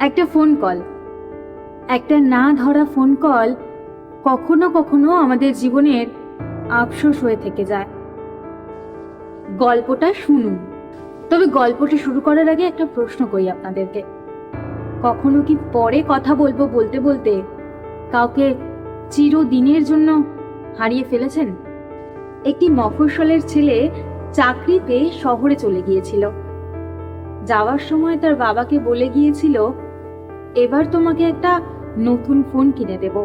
একটা phone call, একটা না ধরা ফোন কল কখনো কখনো আমাদের জীবনের আফসোস হয়ে থেকে যায়। গল্পটা শুনুন, তবে গল্পটা শুরু করার আগে একটা প্রশ্ন করি আপনাদেরকে। কখনো কি পরে কথা বলবো বলতে বলতে কাউকে চিরদিনের জন্য হারিয়ে ফেলেছেন? একটি মফস্বলের ছেলে চাকরি পেয়ে শহরে চলে গিয়েছিল। যাওয়ার সময় তার বাবাকে বলে গিয়েছিল, এবার তোমাকে একটা নতুন ফোন কিনে দেব।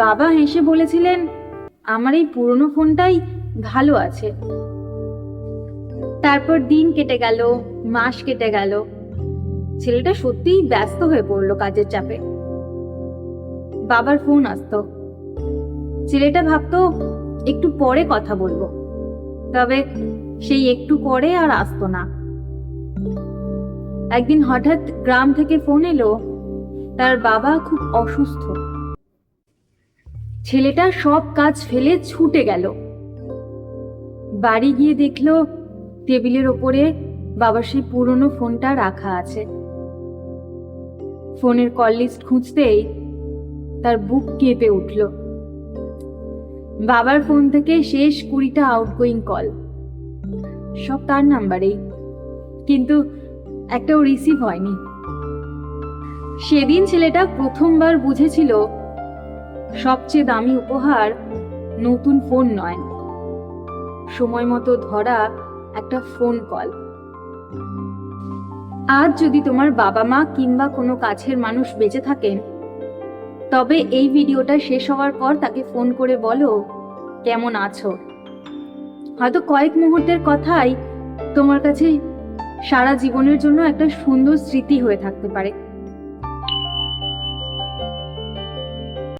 বাবা হেসে বলেছিলেন, আমার এই পুরনো ফোনটাই ভালো আছে। তারপর দিন কেটে গেল, মাস কেটে গেল। ছেলেটা সত্যিই ব্যস্ত হয়ে পড়লো কাজের চাপে। বাবার ফোন আসতো, ছেলেটা ভাবতো একটু পরে কথা বলবো, তবে সেই একটু পরে আর আসতো না। একদিন হঠাৎ গ্রাম থেকে ফোন এলো, তার বাবা খুব অসুস্থ। ছেলেটা সব কাজ ফেলে ছুটে গেল। বাড়ি গিয়ে দেখলো টেবিলের ওপরে বাবার সেই পুরনো ফোনটা রাখা আছে। ফোনের কল লিস্ট খুঁজতেই তার বুক কেঁপে উঠল। বাবার ফোন থেকে শেষ 20টা আউটগোয়িং কল, সব তার নাম্বারেই, কিন্তু একটাও রিসিভ হয়নি। সেদিন ছেলেটা প্রথমবার বুঝেছিল সবচেয়ে দামি উপহার নতুন ফোন নয়, সময় মতো ধরা একটা ফোন কল। আজ যদি তোমার বাবা মা কিংবা কোনো কাছের মানুষ বেঁচে থাকেন, তবে এই ভিডিওটা শেষ হওয়ার পর তাকে ফোন করে বলো কেমন আছো। হয়তো কয়েক মুহূর্তের কথাই তোমার কাছে সারা জীবনের জন্য একটা সুন্দর স্মৃতি হয়ে থাকতে পারে।